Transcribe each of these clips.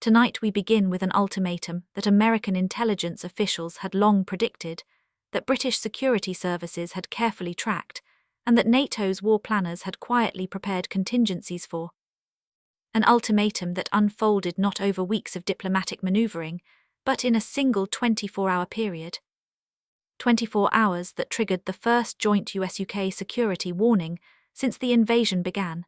Tonight we begin with an ultimatum that American intelligence officials had long predicted, that British security services had carefully tracked, and that NATO's war planners had quietly prepared contingencies for. An ultimatum that unfolded not over weeks of diplomatic maneuvering, but in a single 24-hour period. 24 hours that triggered the first joint US-UK security warning since the invasion began.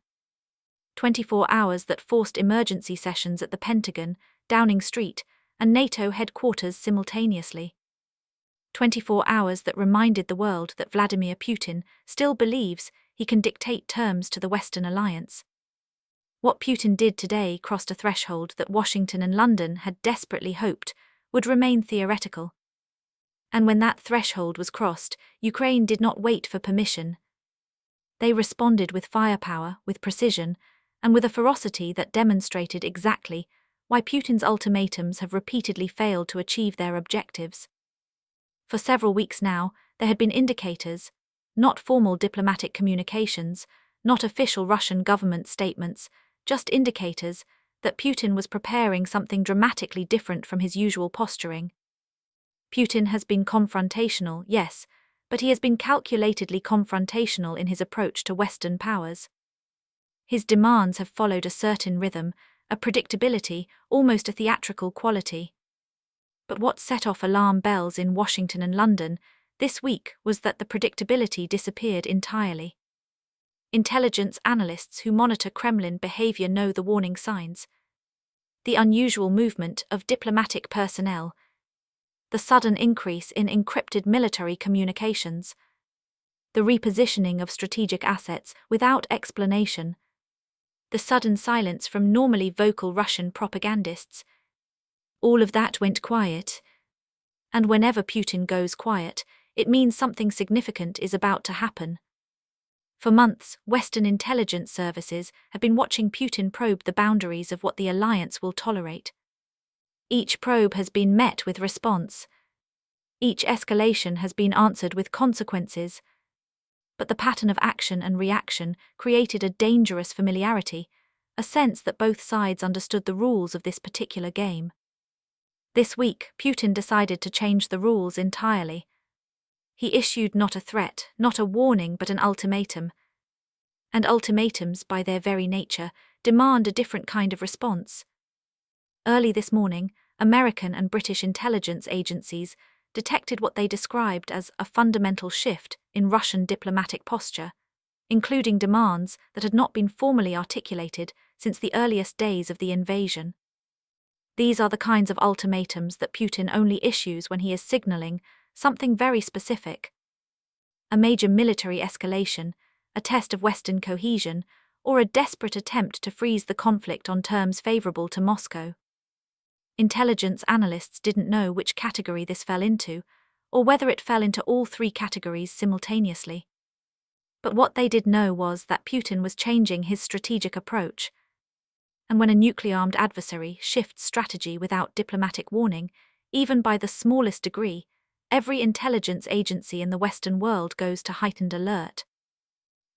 24 hours that forced emergency sessions at the Pentagon, Downing Street, and NATO headquarters simultaneously. 24 hours that reminded the world that Vladimir Putin still believes he can dictate terms to the Western alliance. What Putin did today crossed a threshold that Washington and London had desperately hoped would remain theoretical. And when that threshold was crossed, Ukraine did not wait for permission. They responded with firepower, with precision, and with a ferocity that demonstrated exactly why Putin's ultimatums have repeatedly failed to achieve their objectives. For several weeks now, there had been indicators, not formal diplomatic communications, not official Russian government statements, just indicators that Putin was preparing something dramatically different from his usual posturing. Putin has been confrontational, yes, but he has been calculatedly confrontational in his approach to Western powers. His demands have followed a certain rhythm, a predictability, almost a theatrical quality. But what set off alarm bells in Washington and London this week was that the predictability disappeared entirely. Intelligence analysts who monitor Kremlin behavior know the warning signs. The unusual movement of diplomatic personnel, the sudden increase in encrypted military communications, the repositioning of strategic assets without explanation, the sudden silence from normally vocal Russian propagandists. All of that went quiet. And whenever Putin goes quiet, it means something significant is about to happen. For months, Western intelligence services have been watching Putin probe the boundaries of what the alliance will tolerate. Each probe has been met with response. Each escalation has been answered with consequences. But the pattern of action and reaction created a dangerous familiarity, a sense that both sides understood the rules of this particular game. This week, Putin decided to change the rules entirely. He issued not a threat, not a warning, but an ultimatum. And ultimatums, by their very nature, demand a different kind of response. Early this morning, American and British intelligence agencies detected what they described as a fundamental shift in Russian diplomatic posture, including demands that had not been formally articulated since the earliest days of the invasion. These are the kinds of ultimatums that Putin only issues when he is signaling something very specific. A major military escalation, a test of Western cohesion, or a desperate attempt to freeze the conflict on terms favorable to Moscow. Intelligence analysts didn't know which category this fell into, or whether it fell into all three categories simultaneously. But what they did know was that Putin was changing his strategic approach. And when a nuclear-armed adversary shifts strategy without diplomatic warning, even by the smallest degree, every intelligence agency in the Western world goes to heightened alert.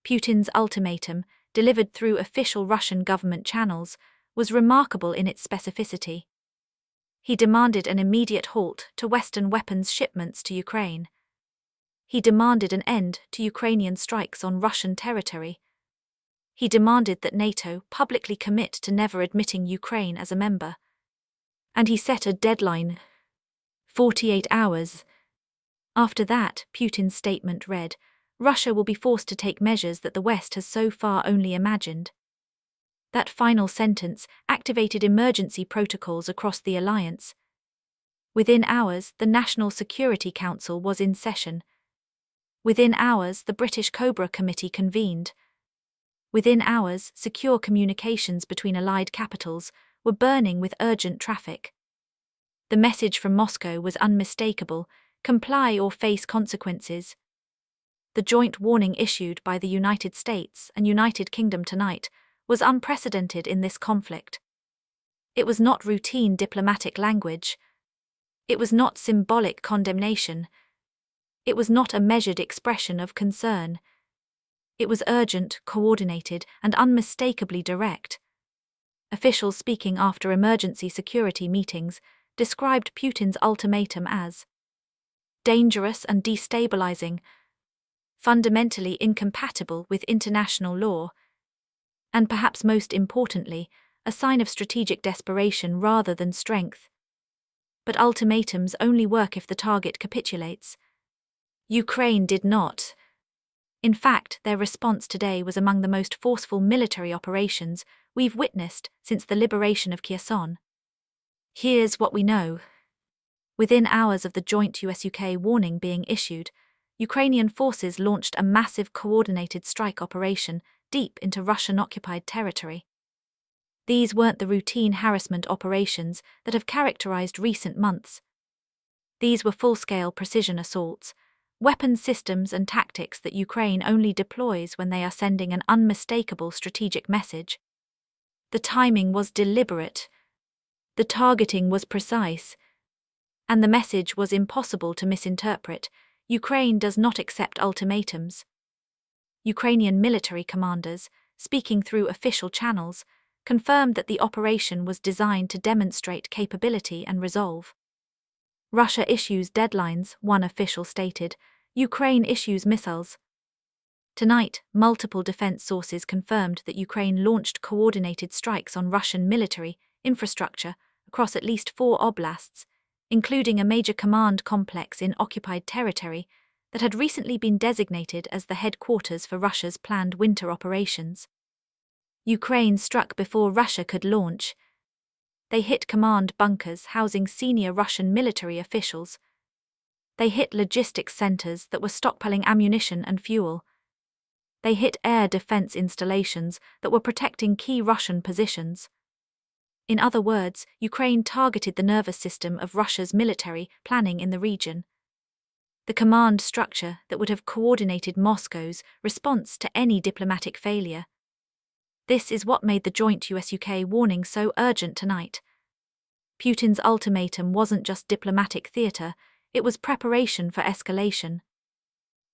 Putin's ultimatum, delivered through official Russian government channels, was remarkable in its specificity. He demanded an immediate halt to Western weapons shipments to Ukraine. He demanded an end to Ukrainian strikes on Russian territory. He demanded that NATO publicly commit to never admitting Ukraine as a member. And he set a deadline: 48 hours. After that, Putin's statement read, Russia will be forced to take measures that the West has so far only imagined. That final sentence activated emergency protocols across the alliance. Within hours, the National Security Council was in session. Within hours, the British Cobra Committee convened. Within hours, secure communications between allied capitals were burning with urgent traffic. The message from Moscow was unmistakable: comply or face consequences. The joint warning issued by the United States and United Kingdom tonight was unprecedented in this conflict. It was not routine diplomatic language. It was not symbolic condemnation. It was not a measured expression of concern. It was urgent, coordinated, and unmistakably direct. Officials speaking after emergency security meetings described Putin's ultimatum as dangerous and destabilizing, fundamentally incompatible with international law, and perhaps most importantly, a sign of strategic desperation rather than strength. But ultimatums only work if the target capitulates. Ukraine did not. In fact, their response today was among the most forceful military operations we've witnessed since the liberation of Kherson. Here's what we know. Within hours of the joint US-UK warning being issued, Ukrainian forces launched a massive coordinated strike operation deep into Russian-occupied territory. These weren't the routine harassment operations that have characterized recent months. These were full-scale precision assaults, weapons systems and tactics that Ukraine only deploys when they are sending an unmistakable strategic message. The timing was deliberate, the targeting was precise, and the message was impossible to misinterpret. Ukraine does not accept ultimatums. Ukrainian military commanders, speaking through official channels, confirmed that the operation was designed to demonstrate capability and resolve. Russia issues deadlines, one official stated. Ukraine issues missiles. Tonight, multiple defense sources confirmed that Ukraine launched coordinated strikes on Russian military infrastructure across at least 4 oblasts, including a major command complex in occupied territory that had recently been designated as the headquarters for Russia's planned winter operations. Ukraine struck before Russia could launch. They hit command bunkers housing senior Russian military officials. They hit logistics centers that were stockpiling ammunition and fuel. They hit air defense installations that were protecting key Russian positions. In other words, Ukraine targeted the nervous system of Russia's military planning in the region. The command structure that would have coordinated Moscow's response to any diplomatic failure. This is what made the joint US-UK warning so urgent tonight. Putin's ultimatum wasn't just diplomatic theatre, it was preparation for escalation.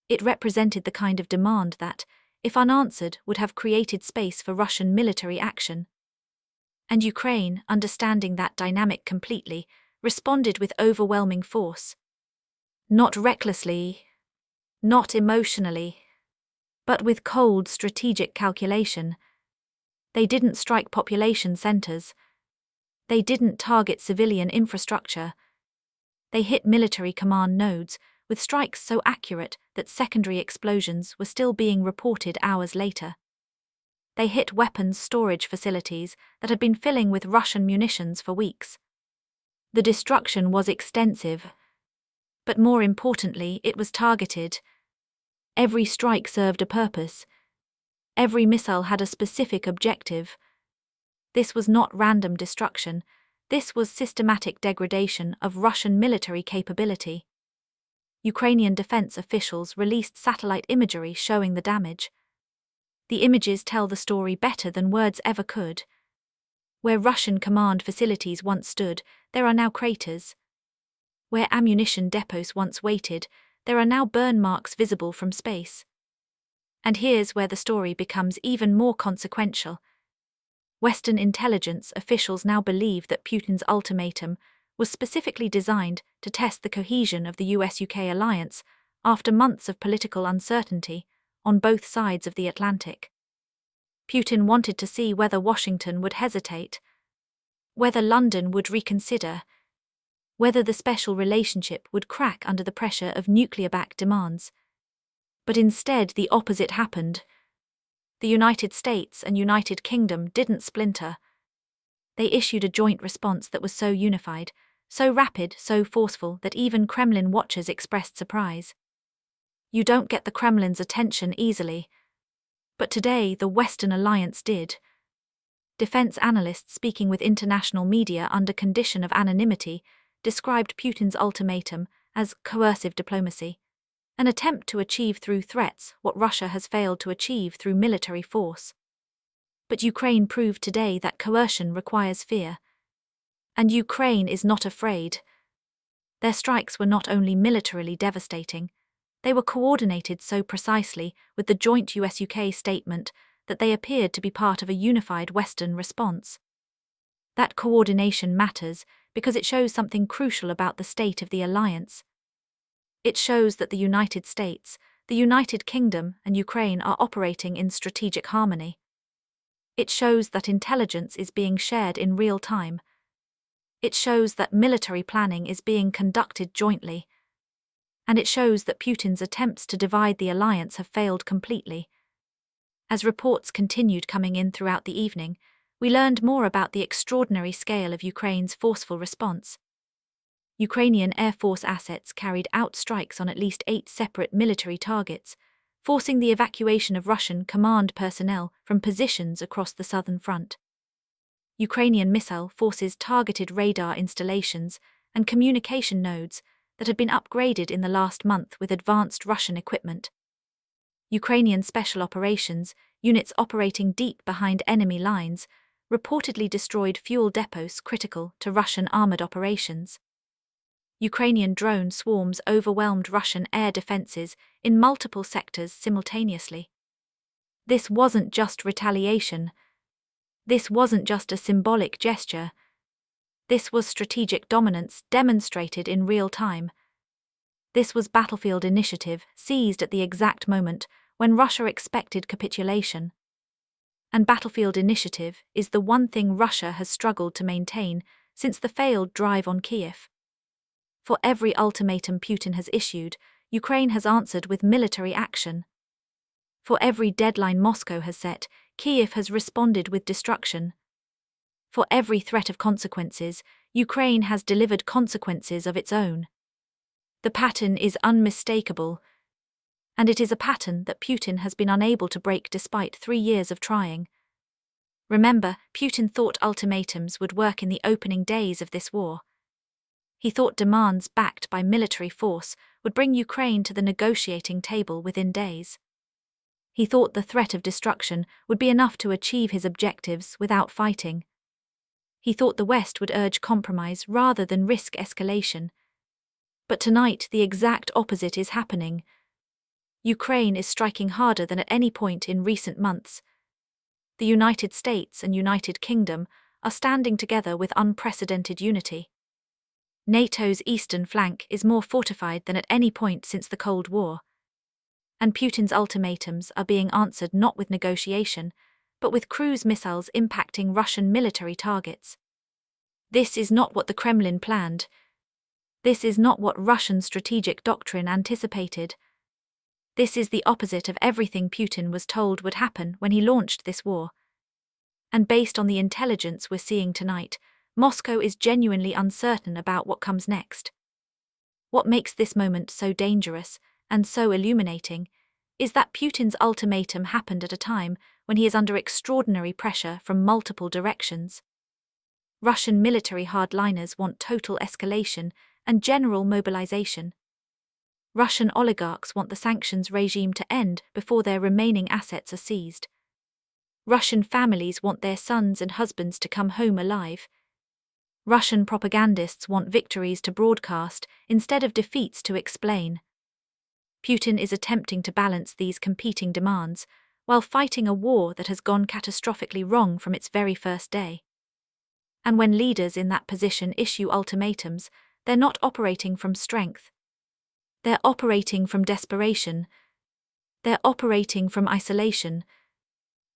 It represented the kind of demand that, if unanswered, would have created space for Russian military action. And Ukraine, understanding that dynamic completely, responded with overwhelming force. Not recklessly, not emotionally, but with cold strategic calculation. They didn't strike population centers. They didn't target civilian infrastructure. They hit military command nodes, with strikes so accurate that secondary explosions were still being reported hours later. They hit weapons storage facilities that had been filling with Russian munitions for weeks. The destruction was extensive, but more importantly, it was targeted. Every strike served a purpose. Every missile had a specific objective. This was not random destruction. This was systematic degradation of Russian military capability. Ukrainian defense officials released satellite imagery showing the damage. The images tell the story better than words ever could. Where Russian command facilities once stood, there are now craters. Where ammunition depots once waited, there are now burn marks visible from space. And here's where the story becomes even more consequential. Western intelligence officials now believe that Putin's ultimatum was specifically designed to test the cohesion of the US-UK alliance after months of political uncertainty on both sides of the Atlantic. Putin wanted to see whether Washington would hesitate, whether London would reconsider, whether the special relationship would crack under the pressure of nuclear-backed demands. But instead, the opposite happened. The United States and United Kingdom didn't splinter. They issued a joint response that was so unified, so rapid, so forceful that even Kremlin watchers expressed surprise. You don't get the Kremlin's attention easily. But today, the Western alliance did. Defense analysts speaking with international media under condition of anonymity described Putin's ultimatum as coercive diplomacy, an attempt to achieve through threats what Russia has failed to achieve through military force. But Ukraine proved today that coercion requires fear. And Ukraine is not afraid. Their strikes were not only militarily devastating, they were coordinated so precisely with the joint US-UK statement that they appeared to be part of a unified Western response. That coordination matters because it shows something crucial about the state of the alliance. It shows that the United States, the United Kingdom, and Ukraine are operating in strategic harmony. It shows that intelligence is being shared in real time. It shows that military planning is being conducted jointly. And it shows that Putin's attempts to divide the alliance have failed completely. As reports continued coming in throughout the evening, we learned more about the extraordinary scale of Ukraine's forceful response. Ukrainian Air Force assets carried out strikes on at least 8 separate military targets, forcing the evacuation of Russian command personnel from positions across the southern front. Ukrainian missile forces targeted radar installations and communication nodes that had been upgraded in the last month with advanced Russian equipment. Ukrainian special operations, units operating deep behind enemy lines, reportedly destroyed fuel depots critical to Russian armored operations. Ukrainian drone swarms overwhelmed Russian air defenses in multiple sectors simultaneously. This wasn't just retaliation. This wasn't just a symbolic gesture. This was strategic dominance demonstrated in real time. This was battlefield initiative seized at the exact moment when Russia expected capitulation. And battlefield initiative is the one thing Russia has struggled to maintain since the failed drive on Kiev. For every ultimatum Putin has issued, Ukraine has answered with military action. For every deadline Moscow has set, Kiev has responded with destruction. For every threat of consequences, Ukraine has delivered consequences of its own. The pattern is unmistakable, and it is a pattern that Putin has been unable to break despite 3 years of trying. Remember, Putin thought ultimatums would work in the opening days of this war. He thought demands backed by military force would bring Ukraine to the negotiating table within days. He thought the threat of destruction would be enough to achieve his objectives without fighting. He thought the West would urge compromise rather than risk escalation. But tonight the exact opposite is happening. Ukraine is striking harder than at any point in recent months. The United States and United Kingdom are standing together with unprecedented unity. NATO's eastern flank is more fortified than at any point since the Cold War. And Putin's ultimatums are being answered not with negotiation, but with cruise missiles impacting Russian military targets. This is not what the Kremlin planned. This is not what Russian strategic doctrine anticipated. This is the opposite of everything Putin was told would happen when he launched this war. And based on the intelligence we're seeing tonight, Moscow is genuinely uncertain about what comes next. What makes this moment so dangerous and so illuminating is that Putin's ultimatum happened at a time when he is under extraordinary pressure from multiple directions. Russian military hardliners want total escalation and general mobilization. Russian oligarchs want the sanctions regime to end before their remaining assets are seized. Russian families want their sons and husbands to come home alive. Russian propagandists want victories to broadcast instead of defeats to explain. Putin is attempting to balance these competing demands while fighting a war that has gone catastrophically wrong from its very first day. And when leaders in that position issue ultimatums, they're not operating from strength. They're operating from desperation. They're operating from isolation.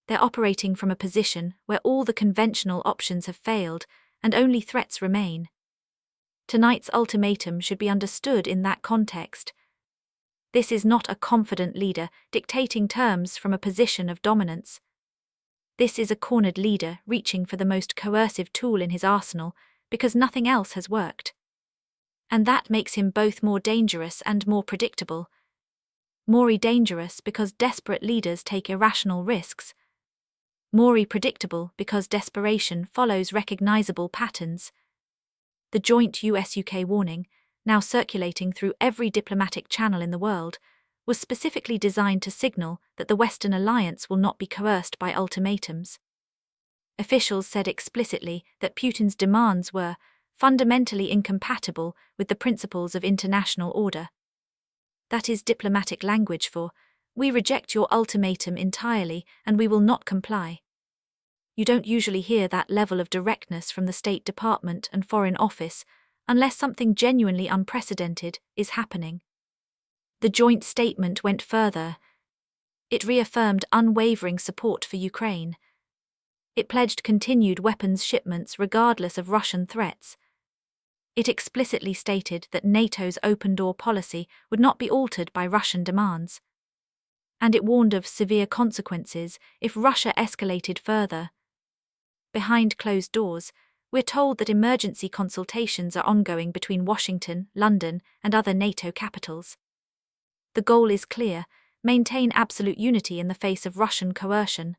They're operating from a position where all the conventional options have failed and only threats remain. Tonight's ultimatum should be understood in that context. This is not a confident leader dictating terms from a position of dominance. This is a cornered leader reaching for the most coercive tool in his arsenal because nothing else has worked. And that makes him both more dangerous and more predictable. More dangerous because desperate leaders take irrational risks. More predictable because desperation follows recognizable patterns. The joint US-UK warning, now circulating through every diplomatic channel in the world, was specifically designed to signal that the Western alliance will not be coerced by ultimatums. Officials said explicitly that Putin's demands were fundamentally incompatible with the principles of international order. That is diplomatic language for, "We reject your ultimatum entirely and we will not comply." you don't usually hear that level of directness from the State Department and Foreign Office unless something genuinely unprecedented is happening. The joint statement went further. It reaffirmed unwavering support for Ukraine. It pledged continued weapons shipments regardless of Russian threats. It explicitly stated that NATO's open-door policy would not be altered by Russian demands. And it warned of severe consequences if Russia escalated further. Behind closed doors, we're told that emergency consultations are ongoing between Washington, London, and other NATO capitals. The goal is clear: maintain absolute unity in the face of Russian coercion.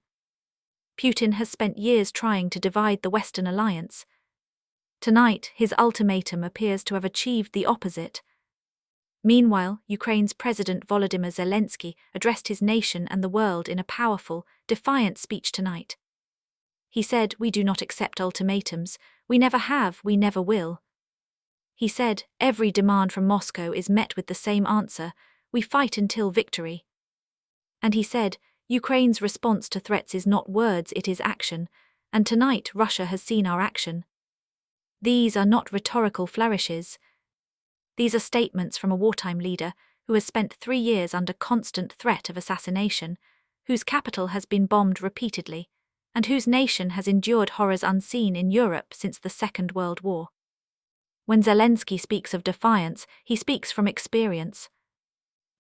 Putin has spent years trying to divide the Western alliance. Tonight, his ultimatum appears to have achieved the opposite. Meanwhile, Ukraine's President Volodymyr Zelensky addressed his nation and the world in a powerful, defiant speech tonight. He said, "We do not accept ultimatums. We never have, we never will." He said, "Every demand from Moscow is met with the same answer: we fight until victory." And he said, "Ukraine's response to threats is not words, it is action, and tonight Russia has seen our action." These are not rhetorical flourishes. These are statements from a wartime leader who has spent 3 years under constant threat of assassination, whose capital has been bombed repeatedly, and whose nation has endured horrors unseen in Europe since the Second World War. When Zelensky speaks of defiance, he speaks from experience.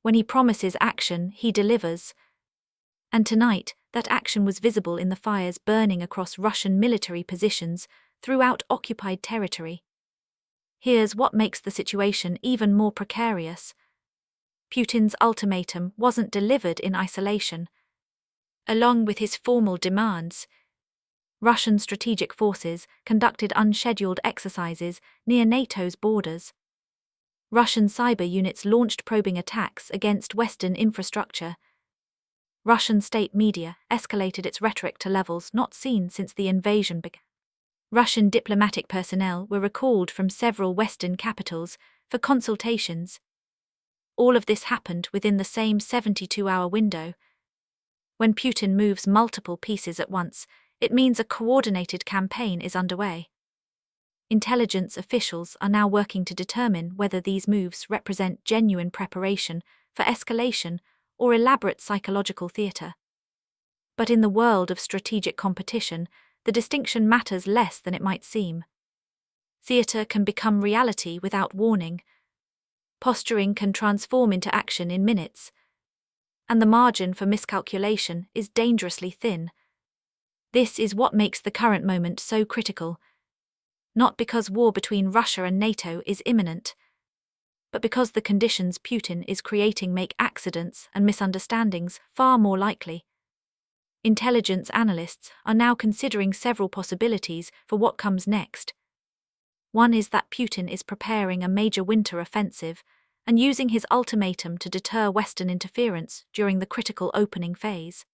When he promises action, he delivers. And tonight, that action was visible in the fires burning across Russian military positions throughout occupied territory. Here's what makes the situation even more precarious. Putin's ultimatum wasn't delivered in isolation. Along with his formal demands, Russian strategic forces conducted unscheduled exercises near NATO's borders. Russian cyber units launched probing attacks against Western infrastructure. Russian state media escalated its rhetoric to levels not seen since the invasion began. Russian diplomatic personnel were recalled from several Western capitals for consultations. All of this happened within the same 72-hour window. When Putin moves multiple pieces at once, it means a coordinated campaign is underway. Intelligence officials are now working to determine whether these moves represent genuine preparation for escalation or elaborate psychological theater. But in the world of strategic competition, the distinction matters less than it might seem. Theater can become reality without warning. Posturing can transform into action in minutes. And the margin for miscalculation is dangerously thin. This is what makes the current moment so critical. Not because war between Russia and NATO is imminent, but because the conditions Putin is creating make accidents and misunderstandings far more likely. Intelligence analysts are now considering several possibilities for what comes next. One is that Putin is preparing a major winter offensive and using his ultimatum to deter Western interference during the critical opening phase.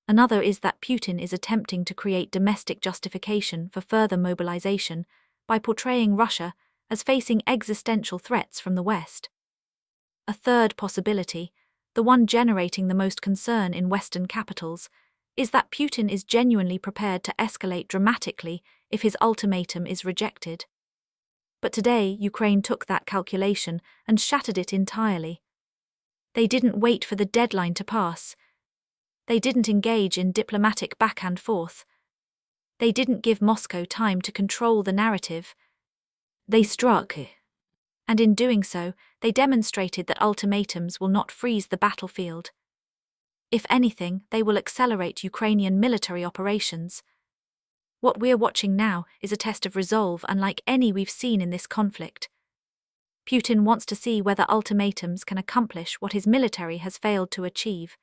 Another is that Putin is attempting to create domestic justification for further mobilization by portraying Russia as facing existential threats from the West. A third possibility, the one generating the most concern in Western capitals, is that Putin is genuinely prepared to escalate dramatically if his ultimatum is rejected. But today, Ukraine took that calculation and shattered it entirely. They didn't wait for the deadline to pass. They didn't engage in diplomatic back and forth. They didn't give Moscow time to control the narrative. They struck. And in doing so, they demonstrated that ultimatums will not freeze the battlefield. If anything, they will accelerate Ukrainian military operations. What we're watching now is a test of resolve unlike any we've seen in this conflict. Putin wants to see whether ultimatums can accomplish what his military has failed to achieve.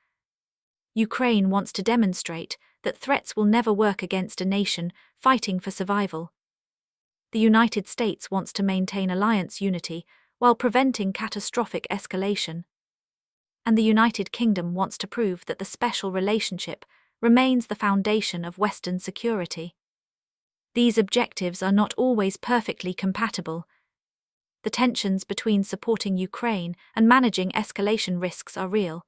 Ukraine wants to demonstrate that threats will never work against a nation fighting for survival. The United States wants to maintain alliance unity while preventing catastrophic escalation. And the United Kingdom wants to prove that the special relationship remains the foundation of Western security. These objectives are not always perfectly compatible. The tensions between supporting Ukraine and managing escalation risks are real.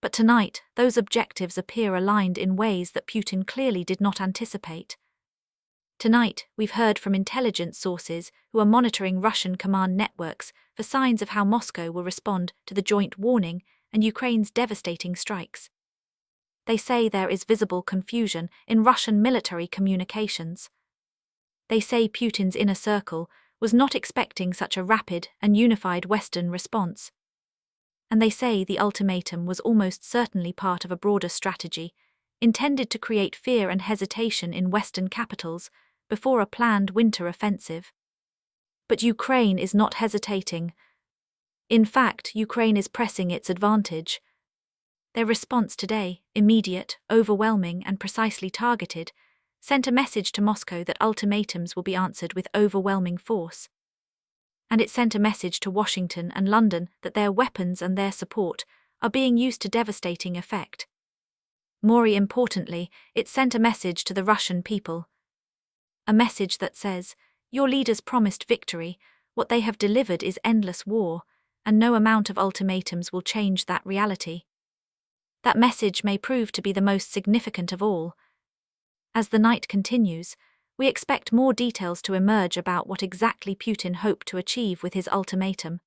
But tonight, those objectives appear aligned in ways that Putin clearly did not anticipate. Tonight, we've heard from intelligence sources who are monitoring Russian command networks for signs of how Moscow will respond to the joint warning and Ukraine's devastating strikes. They say there is visible confusion in Russian military communications. They say Putin's inner circle was not expecting such a rapid and unified Western response. And they say the ultimatum was almost certainly part of a broader strategy, intended to create fear and hesitation in Western capitals before a planned winter offensive. But Ukraine is not hesitating. In fact, Ukraine is pressing its advantage. Their response today, immediate, overwhelming, and precisely targeted, sent a message to Moscow that ultimatums will be answered with overwhelming force. And it sent a message to Washington and London that their weapons and their support are being used to devastating effect. More importantly, it sent a message to the Russian people. A message that says, your leaders promised victory, what they have delivered is endless war, and no amount of ultimatums will change that reality. That message may prove to be the most significant of all. As the night continues, we expect more details to emerge about what exactly Putin hoped to achieve with his ultimatum.